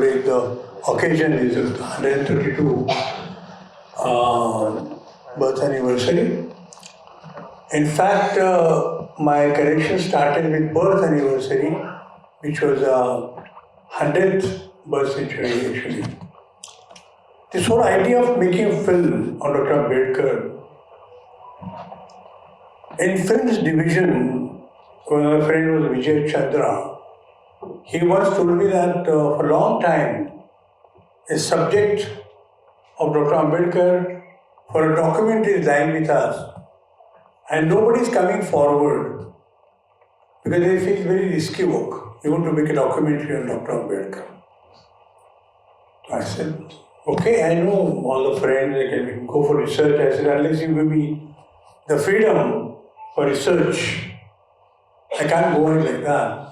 today the occasion is the 132 birth anniversary. In fact, my collection started with birth anniversary, which was 100th birth century actually. This whole idea of making a film on Dr. Ambedkar, in films division, when my friend was Vijay Chandra, he once told me that for a long time, a subject of Dr. Ambedkar for a documentary is lying with us, and nobody is coming forward because they feel very risky work. You want to make a documentary on Dr. Ambedkar. I said, okay, I know all the friends, they can go for research. I said, unless you give me the freedom for research, I can't go on like that.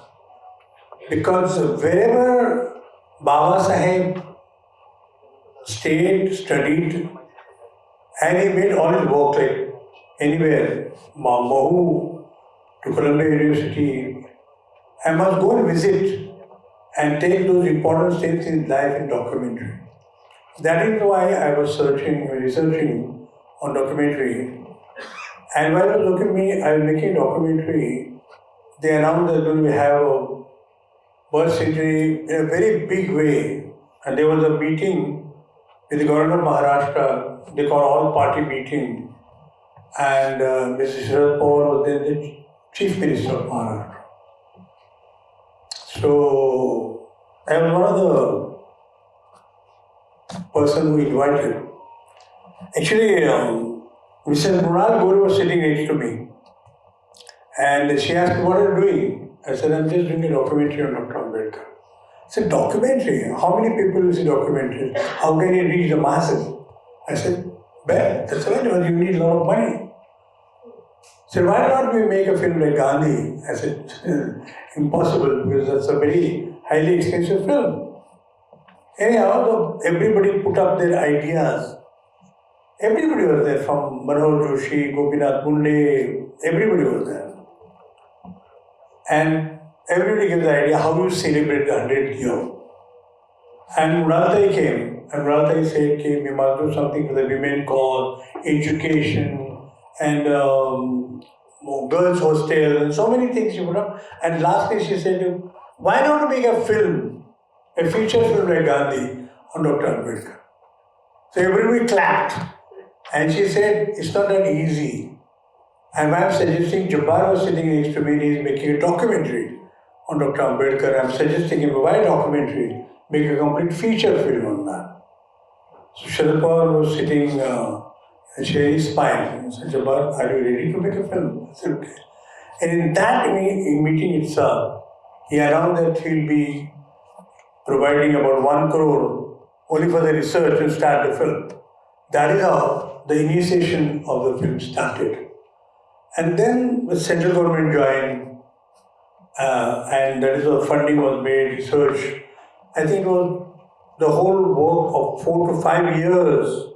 Because wherever Babasaheb stayed, studied, and he made all his work, like anywhere, Mahu to Columbia University, I must go and visit and take those important steps in his life in documentary. That is why I was researching on documentary. And while I was making a documentary, they announced that we have a birth century in a very big way. And there was a meeting with the government of Maharashtra, they call all party meeting. And Mr. Sharad Pawar was then the Chief Minister of Maharashtra. So I was one of the person who invited. Actually, Mrs. Mrunal Gori was sitting next to me. And she asked me, what are you doing? I said, I'm just doing a documentary on Dr. Ambedkar. I said, documentary? How many people will see documentaries? How can you reach the masses? I said, well, that's right, you need a lot of money. He said, why not we make a film like Gandhi? I said, impossible, because that's a very highly expensive film. Anyhow, everybody put up their ideas. Everybody was there, from Manoj Joshi, Gopinath Munde, everybody was there. And everybody gave the idea how you celebrate the 100th year. And Mrunal came, and Mrunal said, okay, we must do something for the women cause, education, and girls' hostel, and so many things she put up. And lastly she said, why not make a film, a feature film like Gandhi on Dr. Ambedkar? So everybody clapped. And she said, it's not that easy. And I'm suggesting, Jabbar was sitting next to me and he's making a documentary on Dr. Ambedkar. I'm suggesting him, why documentary? Make a complete feature film on that. So Sharad Pawar was sitting and she smiled. He said, Jabbar, are you ready to make a film? I said, okay. And in that meeting itself, he announced that he'll be providing about 1 crore only for the research to start the film. That is how the initiation of the film started. And then the central government joined, and that is how funding was made, research. I think it was the whole work of 4 to 5 years,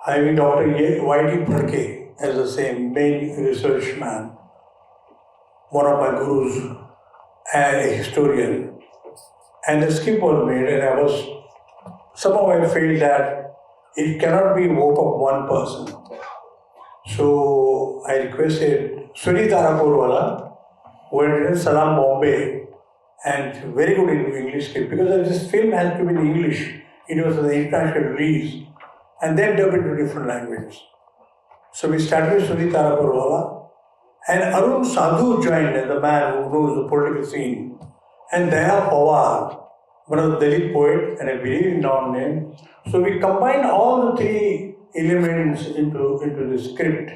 having Dr. Y.T. Phadke as the same main research man, one of my gurus, and a historian. And the script was made, and somehow I felt that it cannot be work of one person. So I requested Sunita Araporwala, who had written Salam Bombay, and very good in English script, because this film has to be in English. It was an international release, and then dubbed into different languages. So we started with Sunita Araporwala, and Arun Sadhu joined as the man who knows the political scene, and Daya Pawar, one of the Dalit poet and a very renowned name. So we combined all the 3 elements into the script,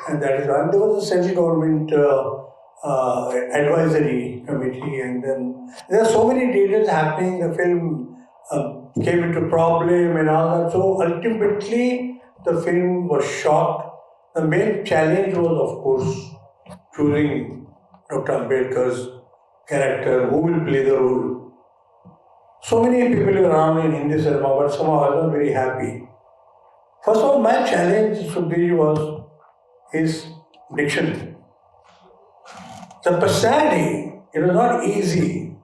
and that is why there was a central government advisory committee, and then there are so many details happening. The film came into problem and all that. So ultimately, the film was shot. The main challenge was, of course, choosing Dr. Ambedkar's character, who will play the role. So many people around in Hindi cinema, but somehow I was not very happy. First of all, my challenge to Sukhdev was his diction. The personality, it was not easy.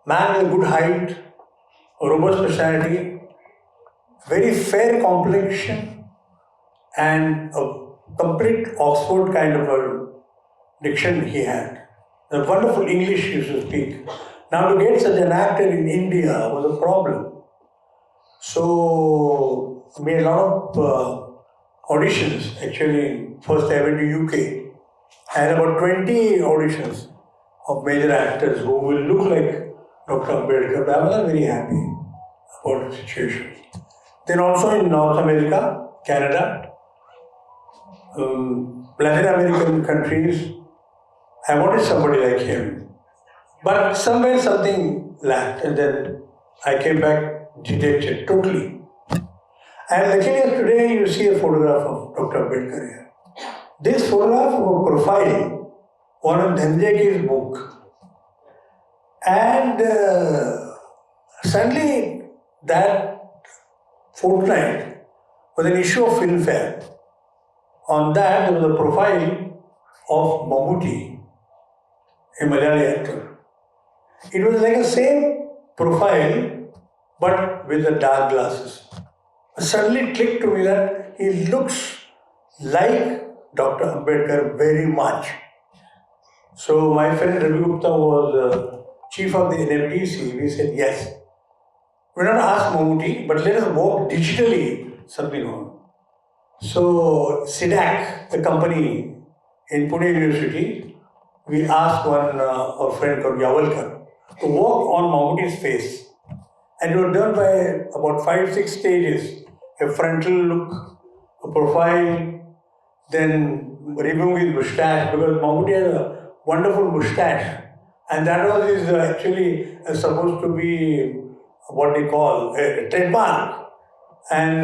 Man with a good height, robust personality, very fair complexion, and a complete Oxford kind of a diction he had. The wonderful English he used to speak. Now to get such an actor in India was a problem. So we made a lot of auditions. Actually, first I went to UK. I had about 20 auditions of major actors who will look like Dr. Ambedkar. But I was not very happy about the situation. Then also in North America, Canada, Latin American countries, I wanted somebody like him. But somewhere something lacked, and then I came back dejected totally. And luckily today you see a photograph of Dr. Ambedkar here. This photograph of a profile, one of Dhanjeki's book. And suddenly that fortnight was an issue of Filmfare. On that there was a profile of Mammootty, a Malayali actor. It was like the same profile but with the dark glasses. It suddenly clicked to me that he looks like Dr. Ambedkar very much. So my friend Ravi Gupta was chief of the NFDC. We said yes. We not ask Mammootty, but let us work digitally something on. So SIDAC, the company in Pune University, we asked one our friend called Yavalkar to work on Mammootty's face. And it was done by about 5-6 stages. A frontal look, a profile, then removing his moustache, because Mammootty has a wonderful moustache. And that was his actually supposed to be what they call a trademark. And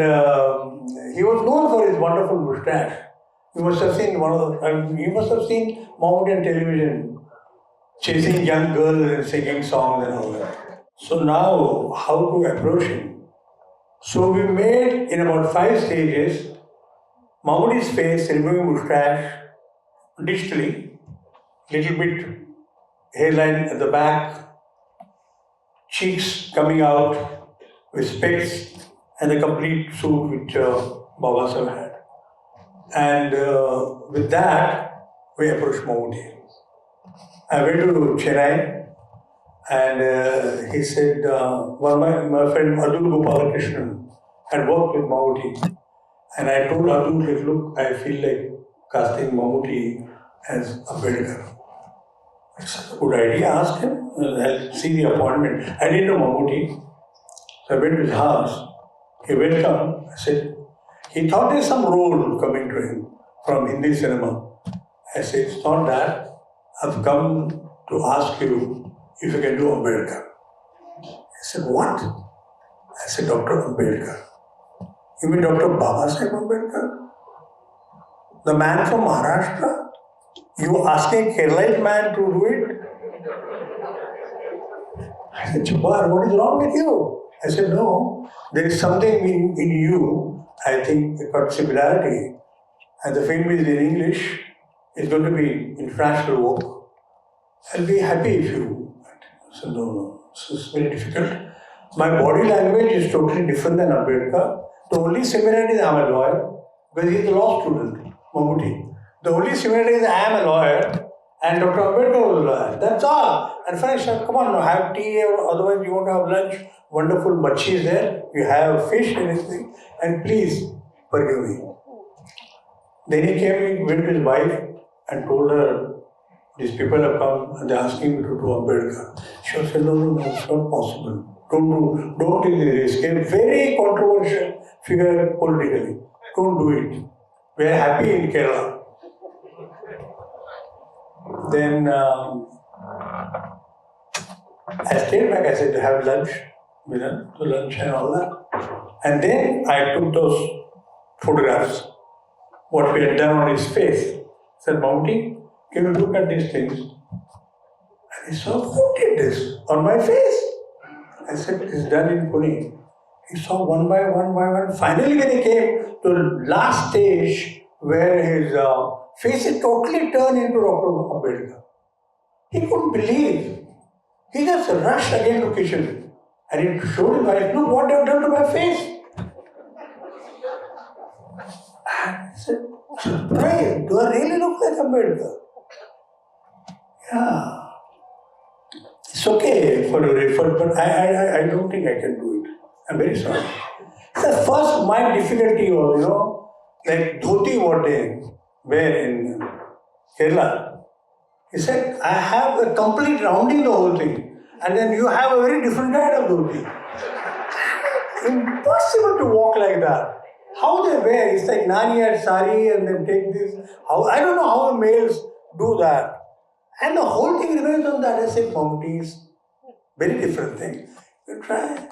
he was known for his wonderful moustache. You must have seen you must have seen Mammootty on television, chasing young girls and singing songs and all that. So now, how to approach him? So we made in about 5 stages Mammootty's face, removing moustache digitally, little bit hairline at the back, cheeks coming out with specs, and the complete suit which Babasaheb had. And with that, we approached Mammootty. I went to Chennai, and he said, my friend Adul Gopalakrishnan had worked with Mammootty. And I told Adul, look, I feel like casting Mammootty as Ambedkar. It's a good idea, ask him. I'll see the appointment. I didn't know Mammootty. So I went to his house. He welcomed. I said, he thought there's some role coming to him from Hindi cinema. I said, it's not that. I've come to ask you if you can do Ambedkar. He said, what? I said, Dr. Ambedkar. You mean Dr. Babasaheb Ambedkar? The man from Maharashtra? You asking a Keralite man to do it? I said, Jabbar, what is wrong with you? I said, no, there is something in you, I think, got similarity. And the film is in English, it's going to be international work. I'll be happy if you. I said, no, this is very difficult. My body language is totally different than Ambedkar. The only similarity is I'm a lawyer, because he's a law student, Mammootty. The only similarity is I am a lawyer and Dr. Ambedkar was a lawyer. That's all. And Frank said, come on, have tea, or otherwise you won't have lunch. Wonderful machi is there. You have fish and everything. And please forgive me. Then he came, he went to his wife and told her, these people have come and they're asking me to do Ambedkar. She said, no, it's not possible. Don't take the risk. A very controversial figure politically. Don't do it. We are happy in Kerala. Then I stayed back. I said to have lunch, to lunch and all that. And then I took those photographs, what we had done on his face. I said, Mammootty, can you look at these things? And he saw, who did this on my face? I said, it's done in Pune. He saw one by one. Finally, when he came to the last stage where his face is totally turned into Dr. Ambedkar, he couldn't believe. He just rushed again to kitchen. And he showed his wife, look what they've done to my face. And I said, surprised, do I really look like Ambedkar? Yeah. It's okay for a refer, but I don't think I can do it. I'm very sorry. The first my difficulty was, like dhoti what they wear in Kerala. He said, I have a complete rounding the whole thing. And then you have a very different kind of dhoti. Impossible to walk like that. How they wear, it's like nani at sari and then take this. I don't know how the males do that. And the whole thing remains on that. I said, Mammootty, very different thing. You try.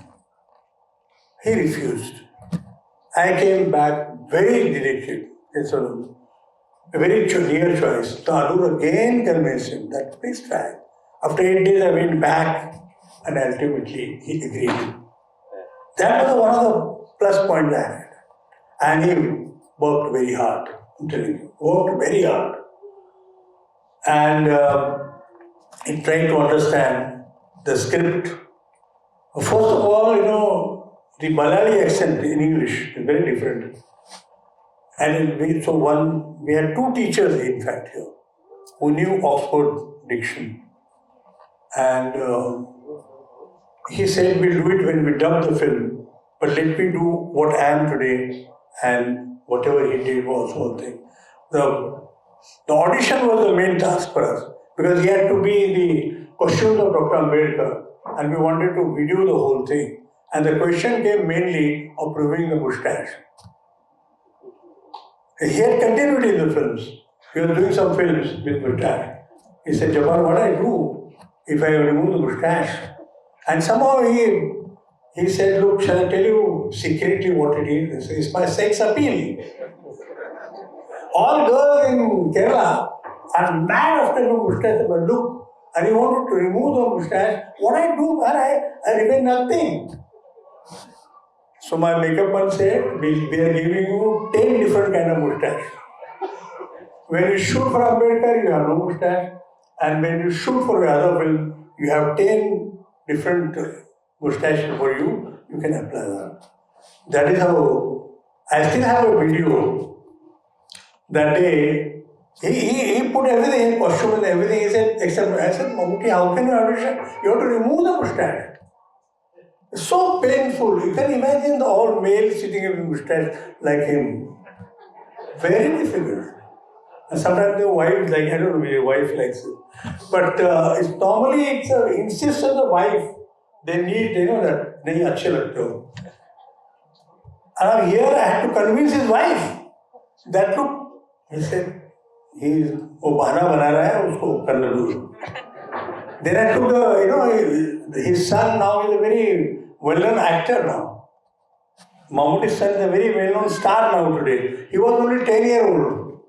He refused. I came back very dejected. It's a very near choice. So Adur again convinced him that please try. After 8 days I went back and ultimately he agreed. That was one of the plus points I had. And he worked very hard. I'm telling you, worked very hard. And he tried to understand the script. First of all, the Malayali accent in English is very different. And we had 2 teachers, in fact, here, who knew Oxford diction. And he said, we'll do it when we dub the film, but let me do what I am today, and whatever he did was whole thing. The audition was the main task for us, because he had to be in the costumes of Dr. Ambedkar, and we wanted to video the whole thing. And the question came mainly of proving the moustache. He had continued in the films. He was doing some films with moustache. He said, Jabbar, what I do if I remove the moustache? And somehow he said, look, shall I tell you secretly what it is? It's my sex appeal. All girls in Kerala are mad after the moustache. But look, and he wanted to remove the moustache. What I do, man, I remain nothing. So my makeup man said, we are giving you 10 different kind of moustache. When you shoot for Ambedkar, you have no moustache. And when you shoot for the other film, you have 10 different moustaches for you. You can apply that. That is how, I still have a video. That day, he put everything in costume and everything. He said, except, I said, Mammootty, how can you audition? You have to remove the moustache. It's so painful. You can imagine the all males sitting with moustache like him. Very difficult. And sometimes the wife, like, I don't know, your wife likes it. But it's normally insists on the wife. They need, that nahi achhe lagte ho. And here I had to convince his wife that look, he said, वो बहाना बना रहा है उसको करने दो. Then I took his son now is a very well-known actor now. Mammootty's son is a very well-known star now today. He was only 10-year-old.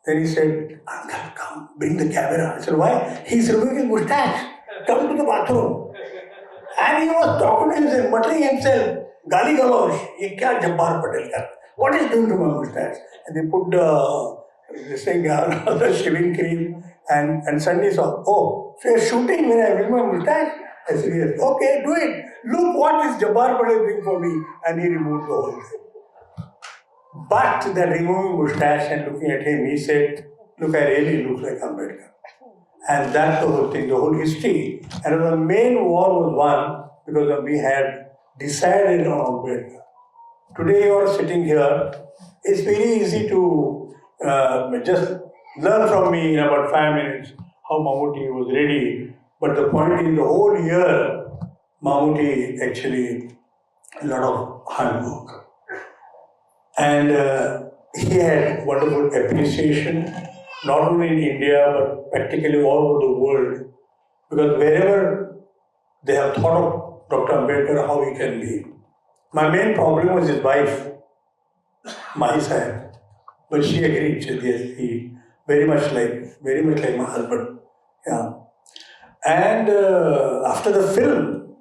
Then he said, Uncle, come, bring the camera. I said, why? He's removing his moustache. Come to the bathroom. And he was talking to himself, muttering himself, Gali Galosh, ye kya Jabbar Patel kar? What is doing to my moustache? And they put the shaving cream and suddenly saw, oh, so you're shooting when I remove my moustache? I said, yes. Okay, do it. Look what is Jabbar Patel doing for me. And he removed the whole thing. But that removing moustache and looking at him, he said, look, I really look like Ambedkar. And that's the whole thing, the whole history. And the main war was won because we had decided on Ambedkar. Today you are sitting here, it's very easy to just learn from me in about 5 minutes how Mammootty was ready. But the point is, the whole year, Mammootty actually a lot of hard work. And he had wonderful appreciation, not only in India, but practically all over the world. Because wherever they have thought of Dr. Ambedkar, how he can be. My main problem was his wife, Babasaheb. But she agreed, she said, yes, he very much like my husband. Yeah. And after the film,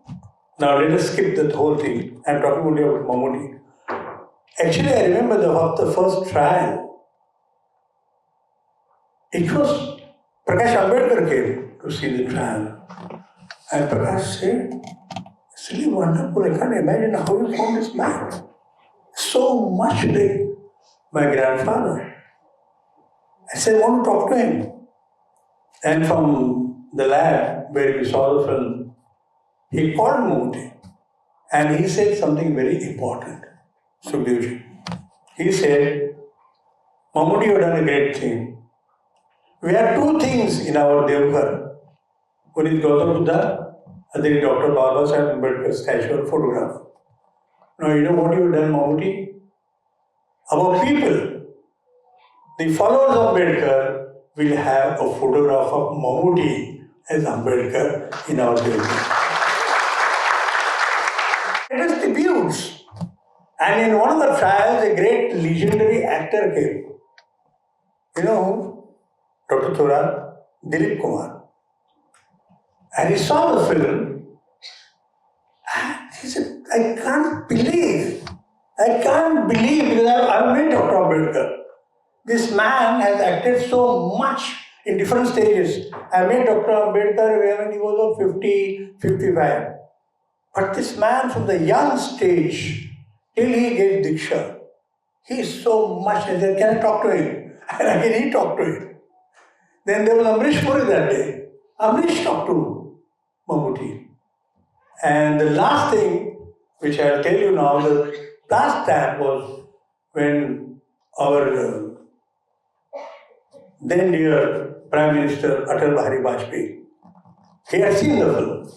now let us skip that whole thing. I'm talking only about Mammootty. Actually, I remember the first trial. It was Prakash Ambedkar came to see the trial. And Prakash said, really wonderful. I can't imagine how you found this man. So much like my grandfather. I said, I want to talk to him. And from the lab where we saw the film, he called Mumbai and he said something very important. Sukhdevji. He said, Mammootty, you have done a great thing. We have two things in our Devghar. One is Gautam Buddha, other is Dr. Babasaheb Ambedkar statue or photograph. Now, you know what you have done, Mammootty? Our people, the followers of Ambedkar, will have a photograph of Mammootty as Ambedkar in our Devghar. It is tributes. And in one of the trials, a great legendary actor came. You know who? Dr. Thora, Dilip Kumar. And he saw the film and he said, I can't believe because I've met Dr. Ambedkar. This man has acted so much in different stages. I met Dr. Ambedkar when he was 50, 55. But this man from the young stage till he gets Diksha, he is so much. I said, can I talk to him? And again he talked to him. Then there was Amrish Puri that day. Amrish talked to Mammootty. And the last thing which I'll tell you now, the last time was when our then dear Prime Minister Atal Bihari Vajpayee, he had seen the film.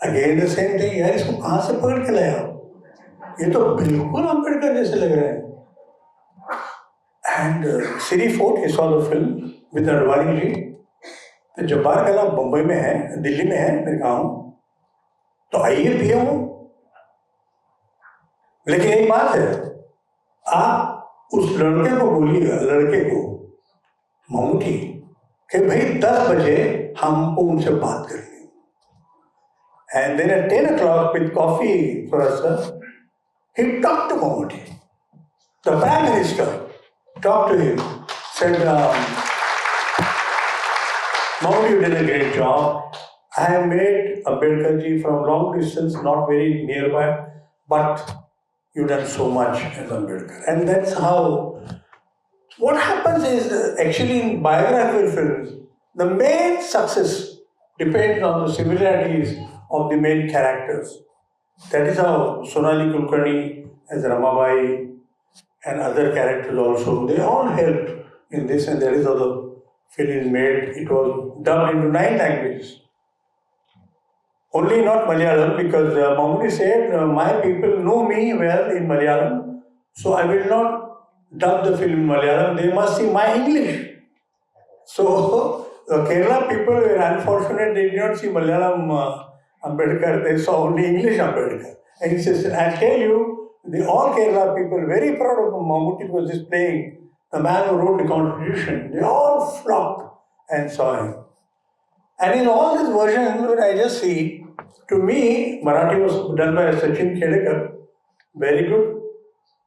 Again the same thing, यार इसको कहाँ से पकड़ के लाया? ये तो बिल्कुल अम्बेडकर जैसे लग रहे हैं. And Siri Fort, he saw the film with Advani ji. तो जब्बार कला मुंबई में है, दिल्ली में है, मैं कहा हूँ. तो आइए पिए हूँ. लेकिन एक बात है, आप उस लड़के को बोलिएगा, लड़के को, मम्मूटी, कि भाई 10 बजे हमको उनसे बात करनी. And then at 10 o'clock with coffee for us, he talked to Mammootty. The Prime Minister talked to him, said, Mammootty, you did a great job. I have met Ambedkar ji from long distance, not very nearby, but you've done so much as Ambedkar. And that's how, what happens is, actually in biographical films, the main success depends on the similarities of the main characters. That is how Sonali Kulkarni as Ramabai and other characters also, they all helped in this, and that is how the film is made. It was dubbed into 9 languages. Only not Malayalam, because Mammootty said, my people know me well in Malayalam, so I will not dub the film in Malayalam, they must see my English. So the Kerala people were unfortunate, they did not see Malayalam Ambedkar, they saw only English Ambedkar. And he says, I'll tell you, all Kerala people very proud of Mammootty was displaying, the man who wrote the constitution. They all flocked and saw him. And in all these versions, when I just see, to me, Marathi was done by Sachin Khedekar, very good.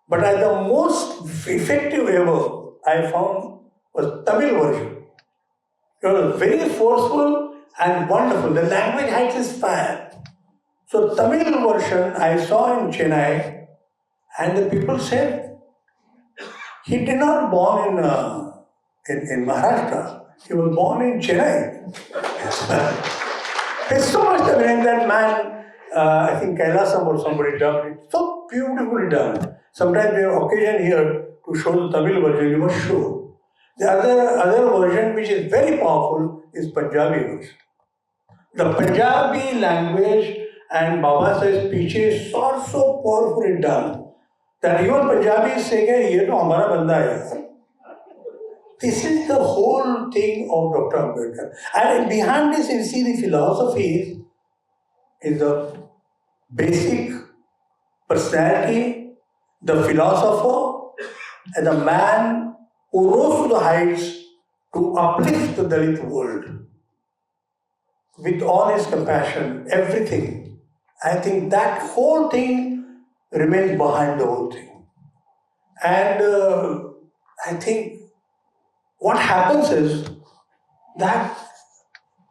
But the most effective ever I found was Tamil version. It was very forceful and wonderful. The language had its fire. So Tamil version I saw in Chennai, and the people said, he did not born in Maharashtra. He was born in Chennai. There's so much Tamil, and that man, I think Kailasam or somebody dubbed it. So beautifully done. Sometimes we have occasion here to show the Tamil version, you must show. The other version which is very powerful is Punjabi version. The Punjabi language and Babasaheb's speeches are so powerfully done that even Punjabis say, "Ye to hamara banda hai." This is the whole thing of Dr. Ambedkar. And behind this, you see the philosophy is the basic personality, the philosopher, and the man who rose to the heights to uplift the Dalit world with all his compassion, everything. I think that whole thing remains behind the whole thing. And I think what happens is that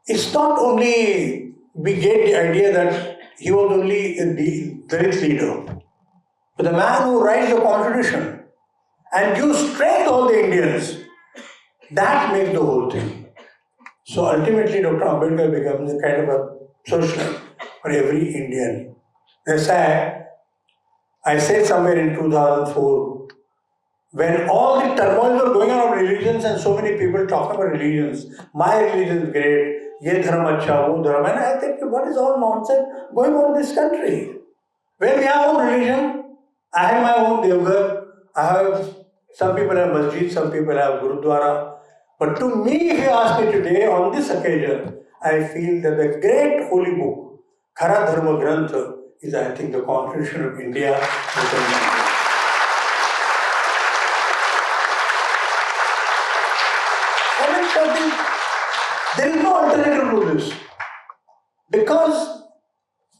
it's not only we get the idea that he was only the Dalit leader. But the man who writes the constitution and gives strength to all the Indians, that makes the whole thing. So ultimately, Dr. Ambedkar becomes a kind of a socialite for every Indian. That's why I said somewhere in 2004, when all the turmoil were going on of religions and so many people talking about religions, my religion is great, ye dharma acha, wo dharma, and I think what is all nonsense going on in this country? When we have our own religion, I have my own Devgar, I have, some people have masjid, some people have Gurudwara. But to me, if you ask me today on this occasion, I feel that the great holy book, Khara Dharma Grantha, is I think the Constitution of India. There is no alternative to this. Because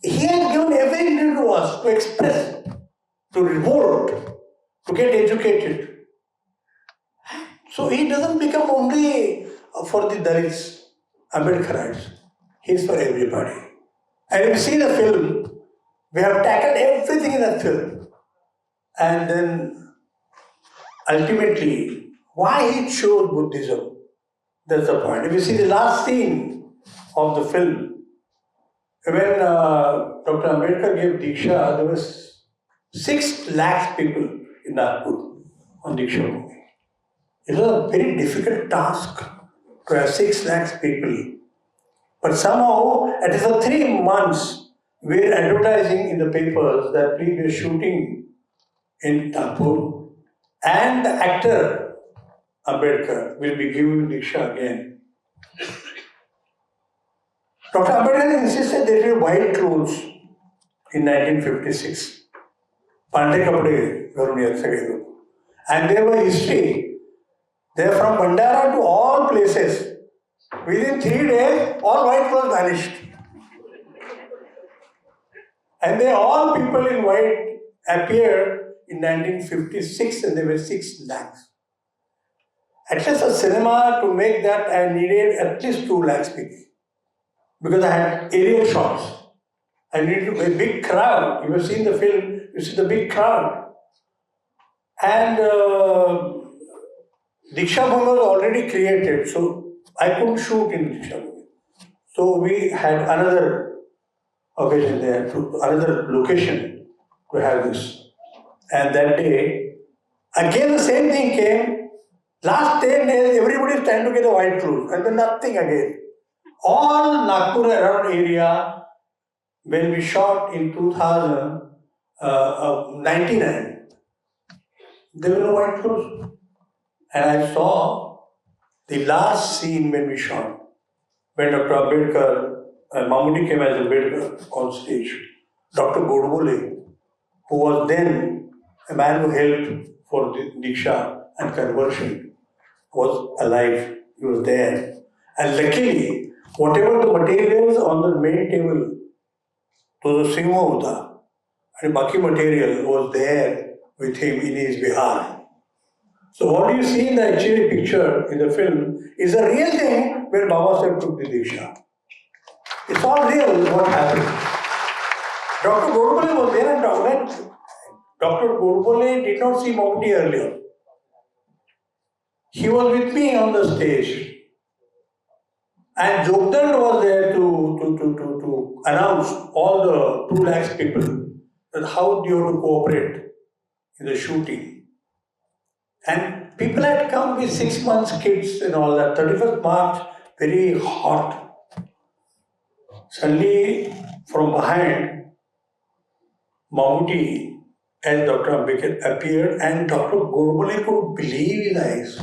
he has given everything to us to express, to revolt, to get educated. So he doesn't become only for the Dalits, Ambedkarites. He is for everybody. And if you see the film, we have tackled everything in that film. And then ultimately, why he chose Buddhism? That's the point. If you see the last scene of the film, when Dr. Ambedkar gave Diksha, there was 6 lakhs people in Nagpur on Diksha Bhumi. It was a very difficult task to have 6 lakhs people. But somehow, at least for 3 months, we were advertising in the papers that we were shooting in Nagpur, and the actor Ambedkar will be giving Diksha again. Dr. Ambedkar insisted they wear white clothes in 1956. Pande kapde garun yat sage. And there was history. They are from Bandara to all places. Within 3 days, all white clothes vanished. And they all people in white appeared in 1956, and there were 6 lakhs. At least a cinema, to make that, I needed at least 2 lakhs people. Because I had aerial shots. I needed a big crowd. You have seen the film, you see the big crowd. And Diksha Bhumi was already created, so I couldn't shoot in Diksha Bhumi. So we had another occasion there, another location to have this. And that day, again the same thing came. Last 10 days, everybody is trying to get a white clothes, and then nothing again. All Nagpur around area, when we shot in 2099, there were no white clothes. And I saw the last scene when we shot, when Dr. Ambedkar, Mammootty came as Ambedkar on stage. Dr. Godbole, who was then a man who helped for the Diksha and conversion, was alive. He was there. And luckily, whatever the materials on the main table, to the Singha Uta, and Baki material was there with him in his behalf. So what you see in the actual picture in the film is a real thing where Babasaheb took the Diksha. It's all real what happened. Dr. Godbole was there, and Dr. Godbole did not see Mammootty earlier. He was with me on the stage. And Jogdand was there to announce all the 2 lakhs people that how do you have to cooperate in the shooting. And people had come with 6 months kids and all that. 31st March, very hot. Suddenly, from behind, Mammootty and Dr. Ambedkar appeared, and Dr. Godbole could believe his eyes.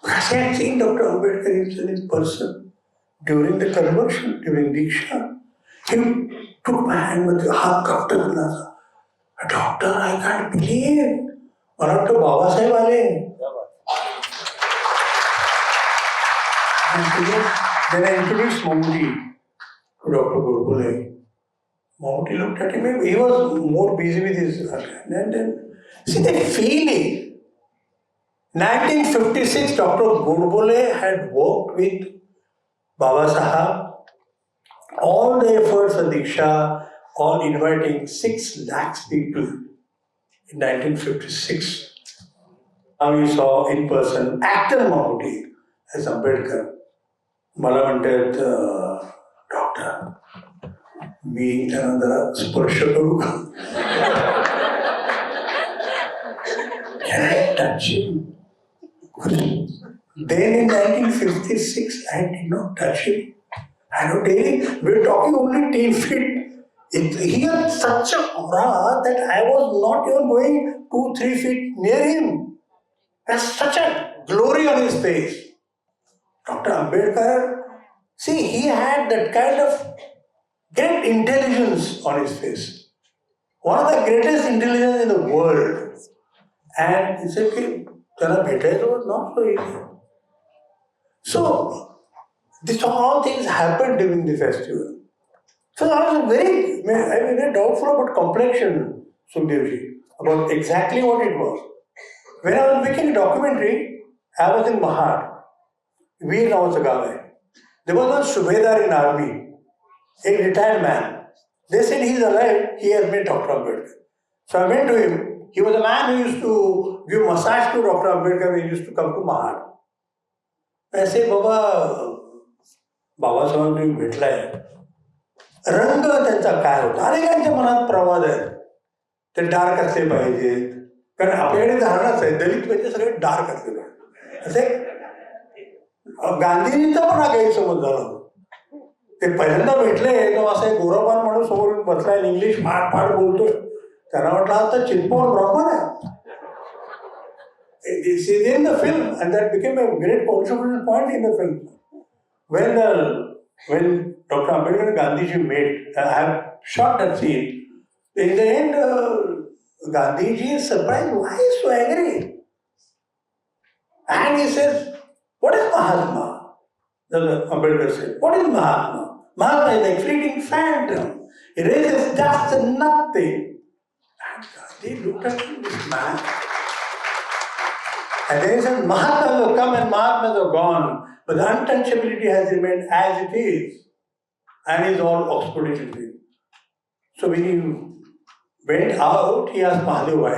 Because I had seen Dr. Ambedkar himself in person during the conversion, during Diksha. He took my hand with the half doctor. Doctor, I can't believe. One of the Babasaheb wale. Then I introduced Mammootty to Dr. Godbole. Mammootty looked at him. He was more busy with his and then see the feeling. 1956, Dr. Godbole had worked with Babasaheb all the efforts of Diksha, all inviting 6 lakhs people in 1956. Now we saw in person actor Mahmoodi as Ambedkar. मला म्हणतात doctor मी त्यांना जरा स्पर्श करू का? Can I touch him? Then in 1956, I did not touch him. I don't tell we're talking only 10 feet. He had such a aura that I was not even going 2-3 feet near him. There's such a glory on his face. Dr. Ambedkar, see, he had that kind of great intelligence on his face. One of the greatest intelligence in the world. And he said, Tana Bhetaisa was not so easy. So, these all things happened during the festival. So I was very doubtful about complexion, Sukhdevji, about exactly what it was. When I was making a documentary, I was in Mahad, Veer naavचं गाव आहे. There was one Subedar in army, a retired man. They said he's alive, he has met Dr. Ambedkar. So I went to him. He was a man who used to give massage to Dr. Ambedkar when he used to come to Mahad. I said, Babasaheb तुम्ही भेटलाय. रंग त्यांचा काय होता? अनेकांच्या मनात प्रवाद आहे. ते dark असले पाहिजेत. कारण आपल्याकडे धारणाच आहे, दलित म्हणजे सगळे डार्क असले पाहिजे. असे गांधीजींचा पण हा गैरसमज झाला. ते पहिल्यांदा भेटले तेव्हा असं एक गोरापान माणूस समोर बसलाय, इंग्लिश फाड फाड बोलतोय. त्यांना म्हटलं आता चिंतपवून ब्राह्मण आहे. This is in the film, and that became a great contribution point in the film. When Dr. Ambedkar and Gandhiji met, I have shot that scene. In the end, Gandhiji is surprised. Why is he so angry? And he says, "What is Mahatma?" Ambedkar said, "What is Mahatma? Mahatma is a fleeting phantom. He raises just nothing." And Gandhi looked at this man. And then he said, Mahatmas have come and Mahatmas are gone, but the untouchability has remained as it is. And he's all Oxford University. So when he went out, he asked Mahadev, why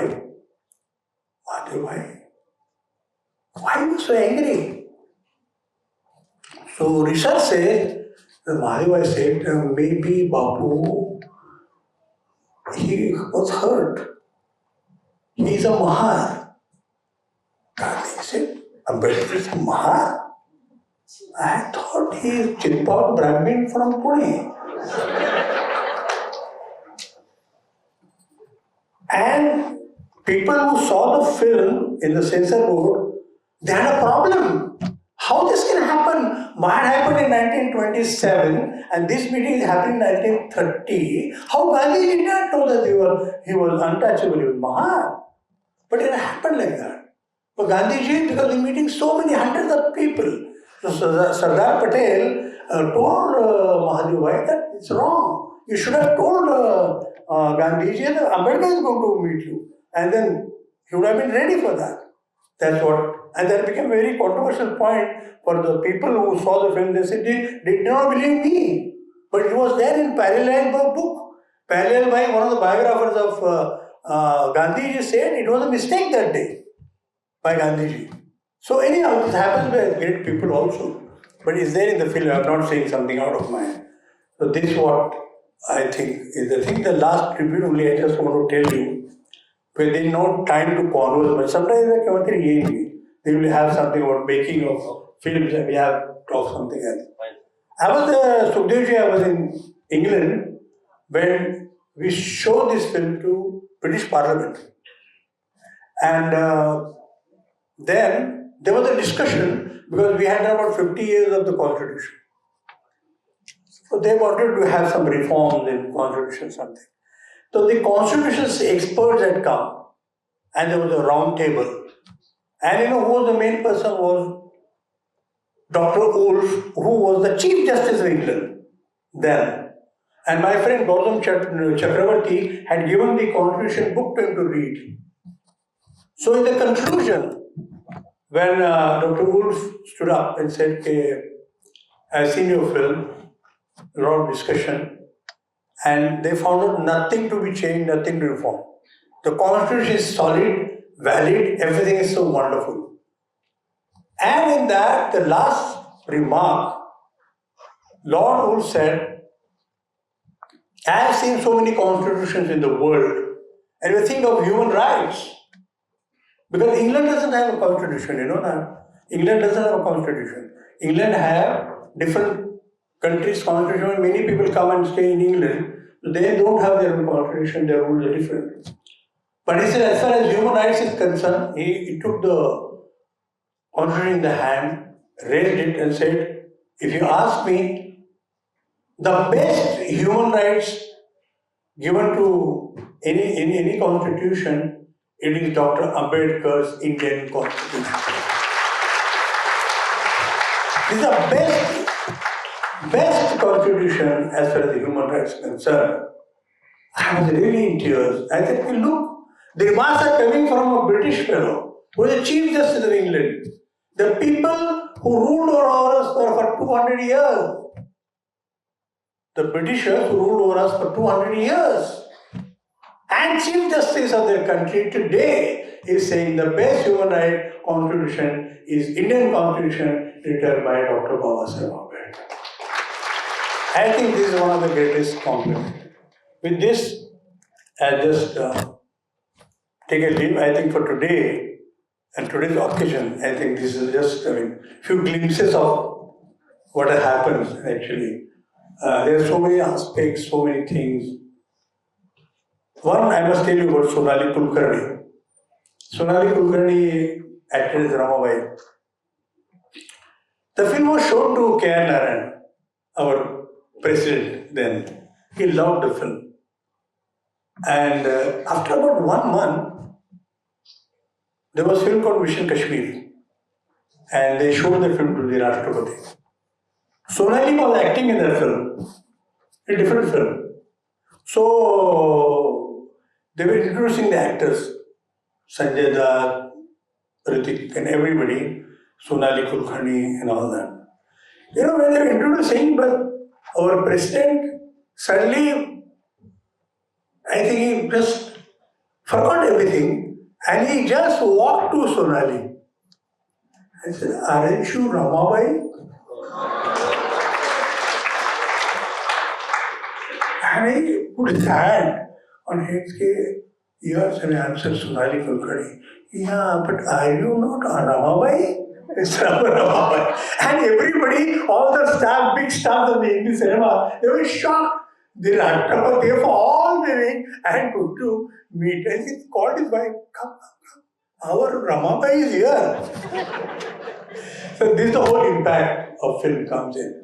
are you so angry? So research says, that Mahadev said, maybe Bapu, he was hurt. He's a Mahar. Gandhi said, Ambedkar is a Mahar? I thought he is Chilpaut Brahmin from Pune. And people who saw the film in the censor board, they had a problem. How this can happen? What happened in 1927 and this meeting is happening in 1930. How Gandhi did not know that he was untouchable, he was Mahar. But it happened like that. But Gandhiji, because we're meeting so many hundreds of people, so Sardar Patel told Mahadev that it's wrong. You should have told Gandhiji that Ambedkar is going to meet you. And then he would have been ready for that. That's what. And that became a very controversial point for the people who saw the film. They said they did not believe me. But it was there in Parallel book. Parallel by one of the biographers of Gandhiji said it was a mistake that day. By Gandhiji. So anyhow, this happens by great people also. But it's there in the film. I'm not saying something out of mind. So this is what I think is the thing. The last tribute only I just want to tell you. Where there is no time to converse, but sometimes they will have something about making of films and we have talk something else. I was Sukhdevji, I was in England when we showed this film to British Parliament. And then there was a discussion because we had done about 50 years of the Constitution. So they wanted to have some reforms in Constitution, something. So the Constitution's experts had come and there was a round table. And you know who was the main person was Dr. Wolf, who was the Chief Justice of England then. And my friend Gautam Chakravarti had given the Constitution book to him to read. So in the conclusion, when Dr. Wolf stood up and said, I've seen your film, a lot of discussion, and they found out nothing to be changed, nothing to reform. The constitution is solid, valid, everything is so wonderful. And in that, the last remark, Lord Wood said, I have seen so many constitutions in the world, and we think of human rights. Because England doesn't have a constitution, you know that. England doesn't have a constitution. England have different countries' constitution. Many people come and stay in England. They don't have their own constitution, their rules are different. But he said, as far as human rights is concerned, he took the constitution in the hand, raised it and said, if you ask me, the best human rights given to any constitution, it is Dr. Ambedkar's Indian Constitution. This is the best constitution as far as the human rights are concerned. I was really in tears. I said, well, look, the remarks are coming from a British fellow who was the Chief Justice of England. The people who ruled over us for 200 years. The Britishers who ruled over us for 200 years. And Chief Justice of their country today is saying the best human rights constitution is Indian Constitution written by Dr. Babasaheb. I think this is one of the greatest compliments. With this, I just take a leave. I think for today and today's occasion, I think this is just few glimpses of what has happened actually. There are so many aspects, so many things. One, I must tell you about Sonali Kulkarni. Sonali Kulkarni acted as Ramabai. The film was shown to K.R. Narayan, our president then. He loved the film. And after about 1 month, there was a film called Mission Kashmir. And they showed the film to the Rashtrapati. Sonali was acting in that film, a different film. So, they were introducing the actors, Sanjay Dutt, Ritik and everybody, Sonali Kulkarni and all that. You know, when they were introducing, but our president suddenly, I think he just forgot everything and he just walked to Sonali. I said, aren't you Ramabai? And he put his hand on his case. Yes, and answered Sonali Kulkarni. Yeah, but are you not Ramabai? It's Ramabai. And everybody, all the staff, big staff of the Hindi cinema, they were shocked. The Rashtrapati for all the way and to meet. And he called his wife, come. Our Ramabai is here. So this is the whole impact of film comes in.